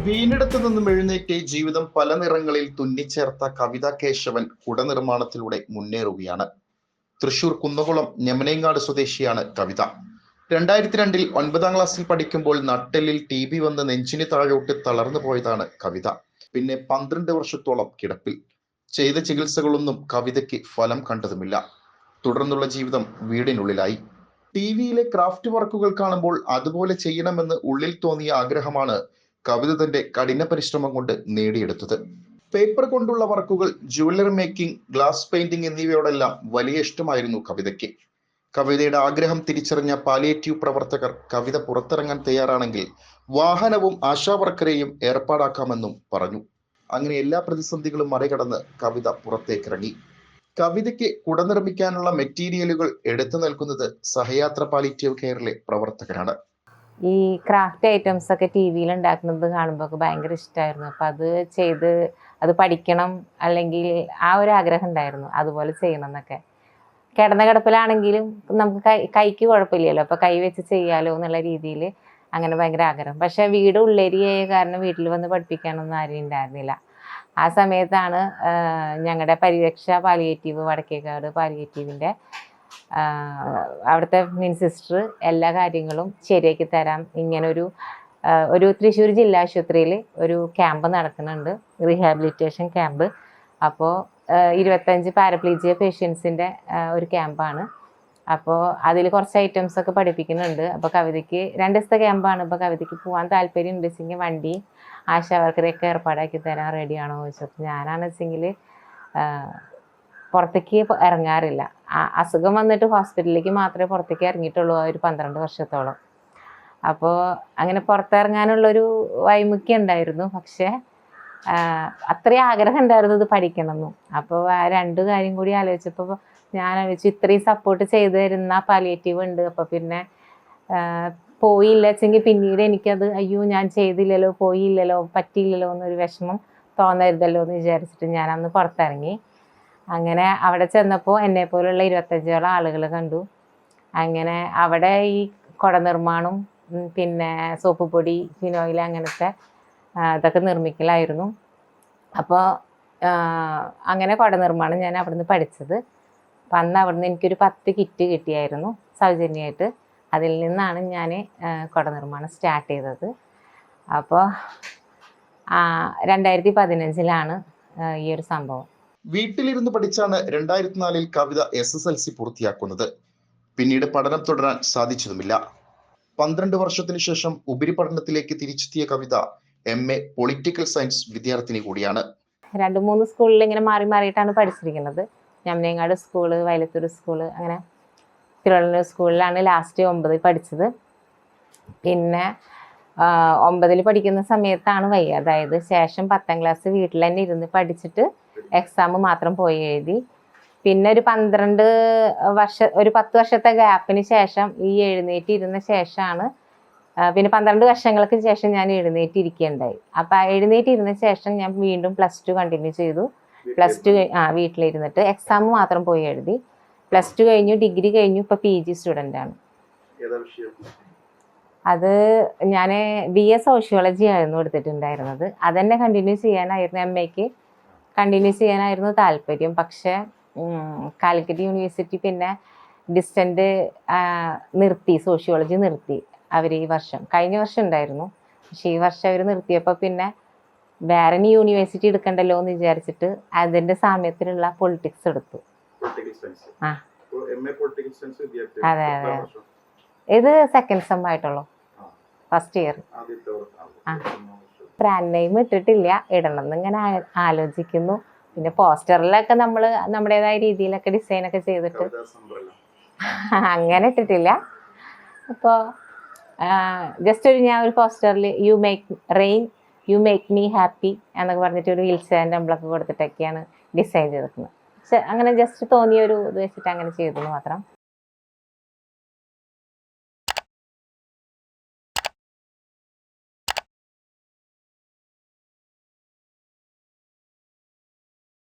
വീണിടത്തു നിന്നും എഴുന്നേറ്റ് ജീവിതം പല നിറങ്ങളിൽ തുന്നിച്ചേർത്ത കവിത കേശവൻ കുടനിർമ്മാണത്തിലൂടെ മുന്നേറുകയാണ്. തൃശൂർ കുന്നകുളം ഞമനേങ്ങാട് സ്വദേശിയാണ് കവിത. 2002 9ാം ക്ലാസ്സിൽ പഠിക്കുമ്പോൾ നട്ടെല്ലിൽ TB വന്ന് നെഞ്ചിന് താഴോട്ട് തളർന്നു പോയതാണ് കവിത. പിന്നെ 12 വർഷത്തോളം കിടപ്പിൽ. ചെയ്ത ചികിത്സകളൊന്നും കവിതയ്ക്ക് ഫലം കണ്ടതുമില്ല. തുടർന്നുള്ള ജീവിതം വീടിനുള്ളിലായി. TV-യിലെ ക്രാഫ്റ്റ് വർക്കുകൾ കാണുമ്പോൾ അതുപോലെ ചെയ്യണമെന്ന് ഉള്ളിൽ തോന്നിയ ആഗ്രഹമാണ് കവിത തന്റെ കഠിന പരിശ്രമം കൊണ്ട് നേടിയെടുത്തത്. പേപ്പർ കൊണ്ടുള്ള വർക്കുകൾ, ജുവലറി മേക്കിംഗ്, ഗ്ലാസ് പെയിന്റിംഗ് എന്നിവയോടെല്ലാം വലിയ ഇഷ്ടമായിരുന്നു കവിതയ്ക്ക്. കവിതയുടെ ആഗ്രഹം തിരിച്ചറിഞ്ഞ പാലിയേറ്റീവ് പ്രവർത്തകർ കവിത പുറത്തിറങ്ങാൻ തയ്യാറാണെങ്കിൽ വാഹനവും ആശാവർക്കരെയും ഏർപ്പാടാക്കാമെന്നും പറഞ്ഞു. അങ്ങനെ എല്ലാ പ്രതിസന്ധികളും മറികടന്ന് കവിത പുറത്തേക്കിറങ്ങി. കവിതയ്ക്ക് കുട നിർമ്മിക്കാനുള്ള മെറ്റീരിയലുകൾ എടുത്തു നൽകുന്നത് സഹയാത്ര പാലിയേറ്റീവ് കെയറിലെ പ്രവർത്തകരാണ്. ഈ ക്രാഫ്റ്റ് ഐറ്റംസ് ഒക്കെ TV-യിൽ ഉണ്ടാക്കുന്നത് കാണുമ്പോൾ ഭയങ്കര ഇഷ്ടമായിരുന്നു. അപ്പം അത് പഠിക്കണം, അല്ലെങ്കിൽ ആ ഒരു ആഗ്രഹം ഉണ്ടായിരുന്നു അതുപോലെ ചെയ്യണം എന്നൊക്കെ. കിടന്ന കിടപ്പിലാണെങ്കിലും നമുക്ക് കൈക്ക് കുഴപ്പമില്ലല്ലോ, അപ്പോൾ കൈ വെച്ച് ചെയ്യാലോ എന്നുള്ള രീതിയിൽ അങ്ങനെ ഭയങ്കര ആഗ്രഹം. പക്ഷേ വീട് ഉള്ളേരിയായ കാരണം വീട്ടിൽ വന്ന് പഠിപ്പിക്കാനൊന്നും ആരും ഉണ്ടായിരുന്നില്ല. ആ സമയത്താണ് ഞങ്ങളുടെ പരിരക്ഷ പാലിയേറ്റീവ്, വടക്കേക്കാട് പാലിയേറ്റീവിൻ്റെ അവിടുത്തെ സിസ്റ്റർ എല്ലാ കാര്യങ്ങളും ശരിയാക്കി തരാം, ഒരു തൃശ്ശൂർ ജില്ലാ ആശുപത്രിയിൽ ഒരു ക്യാമ്പ് നടക്കുന്നുണ്ട്, റീഹാബിലിറ്റേഷൻ ക്യാമ്പ്. അപ്പോൾ 25 പാരപ്ലീജിയ പേഷ്യൻസിൻ്റെ ഒരു ക്യാമ്പാണ്. അപ്പോൾ അതിൽ കുറച്ച് ഐറ്റംസൊക്കെ പഠിപ്പിക്കുന്നുണ്ട്. അപ്പോൾ കവിതയ്ക്ക് 2 ദിവസത്തെ ക്യാമ്പാണ്. അപ്പോൾ കവിതയ്ക്ക് പോകാൻ താല്പര്യം ഉണ്ടെങ്കിൽ വണ്ടി ആശാവർക്കരെയൊക്കെ ഏർപ്പാടാക്കി തരാൻ റെഡിയാണോ ചോദിച്ചപ്പോൾ ഞാനാണെന്ന് വെച്ചെങ്കിൽ പുറത്തേക്ക് ഇറങ്ങാറില്ല. അസുഖം വന്നിട്ട് ഹോസ്പിറ്റലിലേക്ക് മാത്രമേ പുറത്തേക്ക് ഇറങ്ങിയിട്ടുള്ളൂ ഒരു 12 വർഷത്തോളം. അപ്പോൾ അങ്ങനെ പുറത്തിറങ്ങാനുള്ളൊരു വൈമുഖ്യം ഉണ്ടായിരുന്നു. പക്ഷേ അത്രയും ആഗ്രഹം ഉണ്ടായിരുന്നു ഇത് പഠിക്കണമെന്നും. അപ്പോൾ ആ 2 കാര്യം കൂടി ആലോചിച്ചപ്പോൾ ഞാൻ ആലോചിച്ചു, ഇത്രയും സപ്പോർട്ട് ചെയ്തു തരുന്ന പാലിയേറ്റീവ് ഉണ്ട്. അപ്പോൾ പിന്നെ പോയില്ല വെച്ചെങ്കിൽ പിന്നീട് എനിക്കത് അയ്യോ ഞാൻ ചെയ്തില്ലല്ലോ, പോയില്ലല്ലോ, പറ്റിയില്ലല്ലോ എന്നൊരു വിഷമം തോന്നരുതല്ലോ എന്ന് വിചാരിച്ചിട്ട് ഞാൻ അന്ന് പുറത്തിറങ്ങി. അങ്ങനെ അവിടെ ചെന്നപ്പോൾ എന്നെപ്പോലുള്ള 25ഓളം ആളുകൾ കണ്ടു. അങ്ങനെ അവിടെ ഈ കുട നിർമ്മാണം, പിന്നെ സോപ്പ് പൊടി, ഫിനോയിൽ അങ്ങനത്തെ ഇതൊക്കെ നിർമ്മിക്കലായിരുന്നു. അപ്പോൾ അങ്ങനെ കുട നിർമ്മാണം ഞാൻ അവിടുന്ന് പഠിച്ചത്. അപ്പം അന്ന് അവിടുന്ന് എനിക്കൊരു 10 കിറ്റ് കിട്ടിയായിരുന്നു സൗജന്യമായിട്ട്. അതിൽ നിന്നാണ് ഞാൻ കുട നിർമ്മാണം സ്റ്റാർട്ട് ചെയ്തത്. അപ്പോൾ 2015-ലാണ് ഈ ഒരു സംഭവം. വീട്ടിലിരുന്ന് പഠിച്ചാണ് 2004 കവിത SSLC പൂർത്തിയാക്കുന്നത്. പിന്നീട് പഠനം തുടരാൻ സാധിച്ചതുമില്ല. 12 വർഷത്തിനു ശേഷം ഉപരിപഠനത്തിലേക്ക് തിരിച്ചെത്തിയ കവിത MA പൊളിറ്റിക്കൽ സയൻസ് വിദ്യാർത്ഥിനി കൂടിയാണ്. 2-3 സ്കൂളിൽ ഇങ്ങനെ മാറിയിട്ടാണ് പഠിച്ചിരിക്കുന്നത്. ഞമനേങ്ങാട് സ്കൂള്, വയലത്തൂർ സ്കൂള്, അങ്ങനെ തിരുവനന്തപുരം സ്കൂളിലാണ് ലാസ്റ്റ് 9 പഠിച്ചത്. പിന്നെ 9 പഠിക്കുന്ന സമയത്താണ് അതായത് ശേഷം 10ാം ക്ലാസ് വീട്ടിൽ തന്നെ ഇരുന്ന് പഠിച്ചിട്ട് എക്സാം മാത്രം പോയി എഴുതി. പിന്നെ ഒരു 10 വർഷത്തെ ഗ്യാപ്പിന് ശേഷം ഈ എഴുന്നേറ്റിരുന്ന ശേഷമാണ്, പിന്നെ 12 വർഷങ്ങൾക്ക് ശേഷം ഞാൻ എഴുന്നേറ്റിരിക്കുകയുണ്ടായി. അപ്പം എഴുന്നേറ്റിരുന്ന ശേഷം ഞാൻ വീണ്ടും +2 കണ്ടിന്യൂ ചെയ്തു. +2 വീട്ടിലിരുന്നിട്ട് എക്സാം മാത്രം പോയി എഴുതി. +2 കഴിഞ്ഞു, ഡിഗ്രി കഴിഞ്ഞു, ഇപ്പോൾ PG സ്റ്റുഡൻ്റാണ്. അത് ഞാൻ BA സോഷ്യോളജി ആയിരുന്നു എടുത്തിട്ടുണ്ടായിരുന്നത്. അതെന്നെ കണ്ടിന്യൂ ചെയ്യാനായിരുന്നു, MAക്ക് കണ്ടിന്യൂ ചെയ്യാനായിരുന്നു താല്പര്യം. പക്ഷേ കാലിക്കറ്റ് യൂണിവേഴ്സിറ്റി പിന്നെ ഡിസ്റ്റൻ്റ് നിർത്തി, സോഷ്യോളജി നിർത്തി അവർ ഈ വർഷം. കഴിഞ്ഞ വർഷം ഉണ്ടായിരുന്നു, പക്ഷേ ഈ വർഷം അവർ നിർത്തിയപ്പോൾ പിന്നെ വേറെ യൂണിവേഴ്സിറ്റി എടുക്കണ്ടല്ലോ എന്ന് വിചാരിച്ചിട്ട് അതിൻ്റെ സാമ്യത്തിലുള്ള പൊളിറ്റിക്സ് എടുത്തു. അതെ. ഇത് സെക്കൻഡ് സെം ആയിട്ടുള്ളൂ, ഫസ്റ്റ് ഇയർ. ബ്രാൻഡ് നെയിം ഇട്ടിട്ടില്ല, ഇടണം എന്നിങ്ങനെ ആലോചിക്കുന്നു. പിന്നെ പോസ്റ്ററിലൊക്കെ നമ്മൾ നമ്മുടേതായ രീതിയിലൊക്കെ ഡിസൈനൊക്കെ ചെയ്തിട്ട് അങ്ങനെ ഇട്ടിട്ടില്ല. അപ്പോൾ ജസ്റ്റ് ഞാൻ ഒരു പോസ്റ്ററിൽ യു മേക്ക് മീ ഹാപ്പി എന്നൊക്കെ പറഞ്ഞിട്ട് ഒരു വിൽസേൻ്റെ എംബ്ലമൊക്കെ കൊടുത്തിട്ടൊക്കെയാണ് ഡിസൈൻ ചെയ്തിരിക്കുന്നത്. പക്ഷെ അങ്ങനെ ജസ്റ്റ് തോന്നിയൊരു ഇത് വെച്ചിട്ട് അങ്ങനെ ചെയ്തെന്ന് മാത്രം.